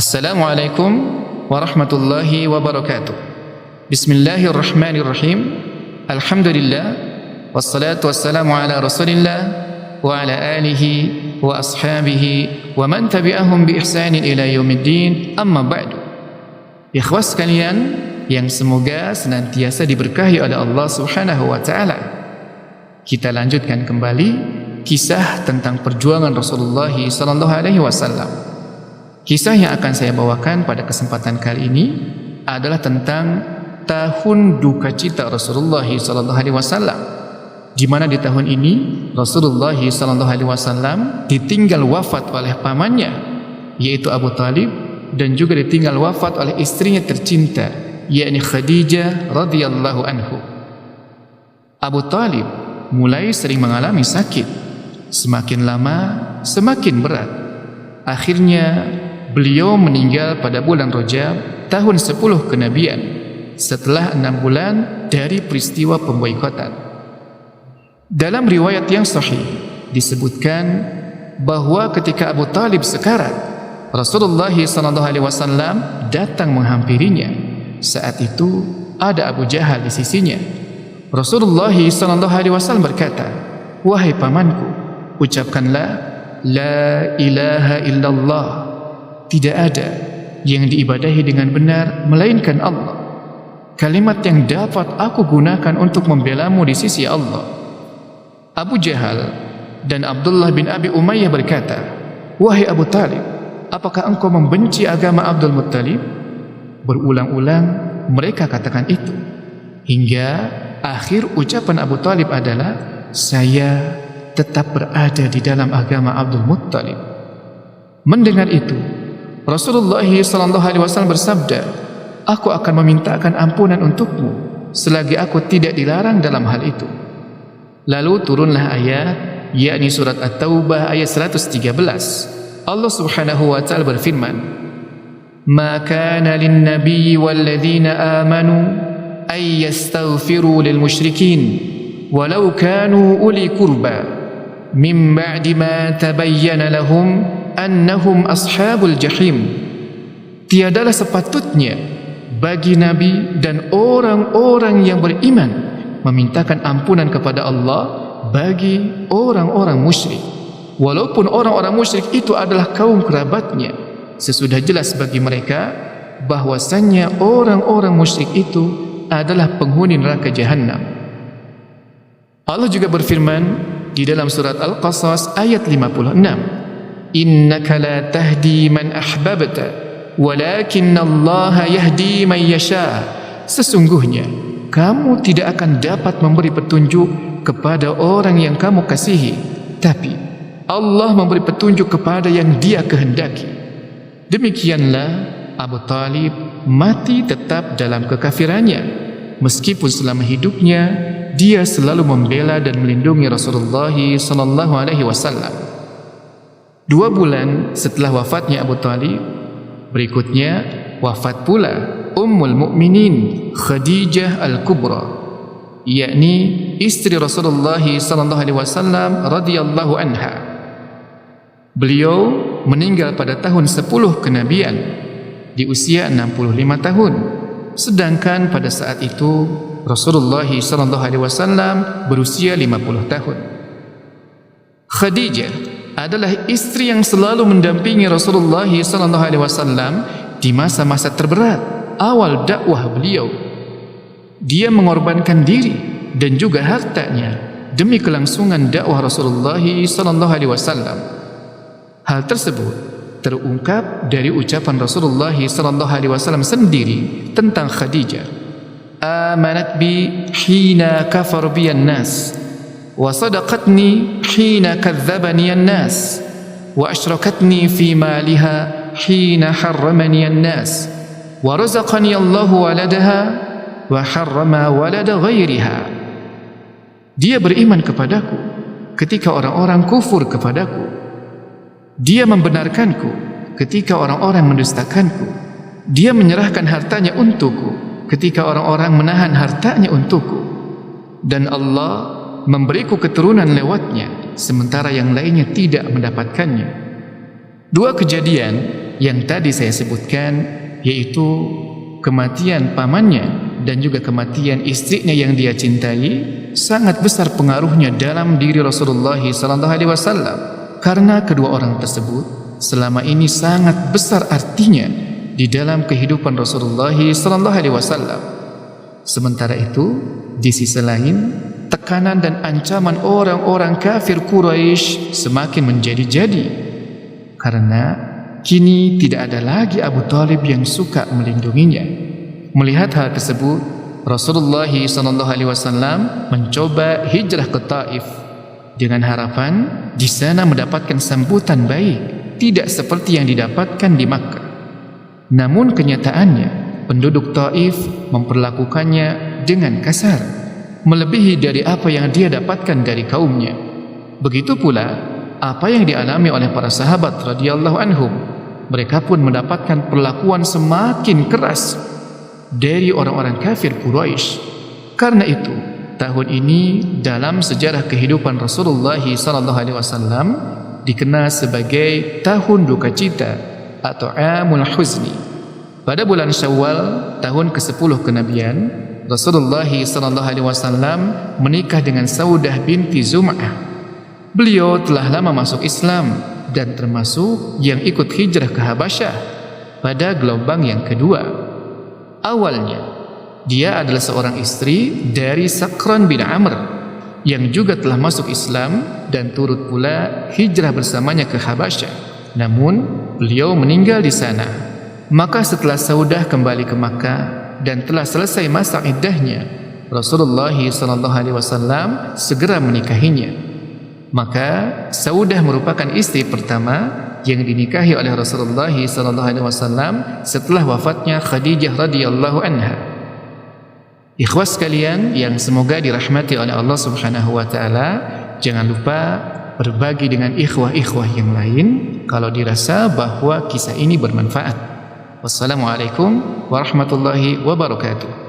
Assalamualaikum warahmatullahi wabarakatuh. Bismillahirrahmanirrahim. Alhamdulillah wassalatu wassalamu ala Rasulillah wa ala alihi wa ashabihi wa man tabi'ahum bi ihsanin ila yaumiddin. Amma ba'du. Ikhwas sekalian yang semoga senantiasa diberkahi oleh Allah Subhanahu wa taala. Kita lanjutkan kembali kisah tentang perjuangan Rasulullah sallallahu alaihi wasallam. Kisah yang akan saya bawakan pada kesempatan kali ini adalah tentang tahun duka cita Rasulullah sallallahu alaihi wasallam, di mana di tahun ini Rasulullah sallallahu alaihi wasallam ditinggal wafat oleh pamannya yaitu Abu Talib, dan juga ditinggal wafat oleh istrinya tercinta yakni Khadijah radhiyallahu anhu. Abu Talib mulai sering mengalami sakit, semakin lama semakin berat. Akhirnya beliau meninggal pada bulan Rajab tahun 10 kenabian setelah 6 bulan dari peristiwa pemboikotan. Dalam riwayat yang sahih disebutkan bahwa ketika Abu Talib sekarat, Rasulullah SAW datang menghampirinya. Saat itu ada Abu Jahal di sisinya. Rasulullah SAW berkata, "Wahai pamanku, ucapkanlah la ilaha illallah. Tidak ada yang diibadahi dengan benar melainkan Allah. Kalimat yang dapat aku gunakan untuk membelamu di sisi Allah." Abu Jahal dan Abdullah bin Abi Umayyah berkata, "Wahai Abu Talib, apakah engkau membenci agama Abdul Muttalib?" Berulang-ulang mereka katakan itu, hingga akhir ucapan Abu Talib adalah, "Saya tetap berada di dalam agama Abdul Muttalib." Mendengar itu, Rasulullah SAW bersabda, "Aku akan memintakan ampunan untukmu selagi aku tidak dilarang dalam hal itu." Lalu turunlah ayat, yakni surat At-Taubah ayat 113. Allah Subhanahu wa taala berfirman, "Ma kana lin-nabiyyi wal-ladzina amanu ay yastaghfiru lil musyrikin walau kanu uli qurba min ba'di ma tabayyana lahum annahum ashabul jahim." Tiadalah sepatutnya bagi Nabi dan orang-orang yang beriman memintakan ampunan kepada Allah bagi orang-orang musyrik, walaupun orang-orang musyrik itu adalah kaum kerabatnya. Sesudah jelas bagi mereka bahwasannya orang-orang musyrik itu adalah penghuni neraka jahanam. Allah juga berfirman di dalam surat Al-Qasas ayat 56, "Innaka la tahdi man ahbabta walakinnallaha yahdi man yasha." Sesungguhnya kamu tidak akan dapat memberi petunjuk kepada orang yang kamu kasihi, tapi Allah memberi petunjuk kepada yang Dia kehendaki. Demikianlah Abu Talib mati tetap dalam kekafirannya, meskipun selama hidupnya dia selalu membela dan melindungi Rasulullah SAW. 2 bulan setelah wafatnya Abu Talib, berikutnya wafat pula Ummul Mukminin Khadijah Al-Kubra, yakni istri Rasulullah SAW radhiyallahu anha. Beliau meninggal pada tahun 10 kenabian di usia 65 tahun, sedangkan pada saat itu Rasulullah SAW berusia 50 tahun. Khadijah adalah istri yang selalu mendampingi Rasulullah SAW di masa-masa terberat awal dakwah beliau. Dia mengorbankan diri dan juga hartanya demi kelangsungan dakwah Rasulullah SAW. Hal tersebut terungkap dari ucapan Rasulullah SAW sendiri tentang Khadijah, "Amanat bi hina kafar biyan nas, wa sadaqatni hina kadzdzabani an-nas, wa asyrakatni fi maliha hina harramani an-nas, wa razaqani Allahu waladaha wa harrama walada ghairiha." Dia beriman kepadaku ketika orang-orang kufur kepadaku. Dia membenarkanku ketika orang-orang mendustakanku. Dia menyerahkan hartanya untukku ketika orang-orang menahan hartanya untukku. Dan Allah memberiku keturunan lewatnya, sementara yang lainnya tidak mendapatkannya. 2 kejadian yang tadi saya sebutkan, yaitu kematian pamannya dan juga kematian istrinya yang dia cintai, sangat besar pengaruhnya dalam diri Rasulullah SAW, karena kedua orang tersebut selama ini sangat besar artinya di dalam kehidupan Rasulullah SAW. Sementara itu, di sisi lain, tekanan dan ancaman orang-orang kafir Quraisy semakin menjadi-jadi, karena kini tidak ada lagi Abu Thalib yang suka melindunginya. Melihat hal tersebut, Rasulullah SAW mencoba hijrah ke Taif dengan harapan di sana mendapatkan sambutan baik, tidak seperti yang didapatkan di Makkah. Namun kenyataannya, penduduk Taif memperlakukannya dengan kasar, melebihi dari apa yang dia dapatkan dari kaumnya. Begitu pula apa yang dialami oleh para sahabat radhiyallahu anhum. Mereka pun mendapatkan perlakuan semakin keras dari orang-orang kafir Quraisy. Karena itu, tahun ini dalam sejarah kehidupan Rasulullah SAW dikenal sebagai tahun duka cita atau Amul Huzni. Pada bulan Syawal tahun ke-10 kenabian, Rasulullah SAW menikah dengan Saudah binti Zum'ah. Beliau telah lama masuk Islam dan termasuk yang ikut hijrah ke Habasyah pada gelombang yang kedua. Awalnya, dia adalah seorang istri dari Sakran bin Amr yang juga telah masuk Islam dan turut pula hijrah bersamanya ke Habasyah. Namun, beliau meninggal di sana. Maka setelah Saudah kembali ke Makkah dan telah selesai masa iddahnya, Rasulullah SAW segera menikahinya. Maka Saudah merupakan istri pertama yang dinikahi oleh Rasulullah SAW setelah wafatnya Khadijah radhiyallahu anha. Ikhwah sekalian yang semoga dirahmati oleh Allah Subhanahu wa taala, jangan lupa berbagi dengan ikhwah-ikhwah yang lain kalau dirasa bahwa kisah ini bermanfaat. Wassalamualaikum warahmatullahi wabarakatuh.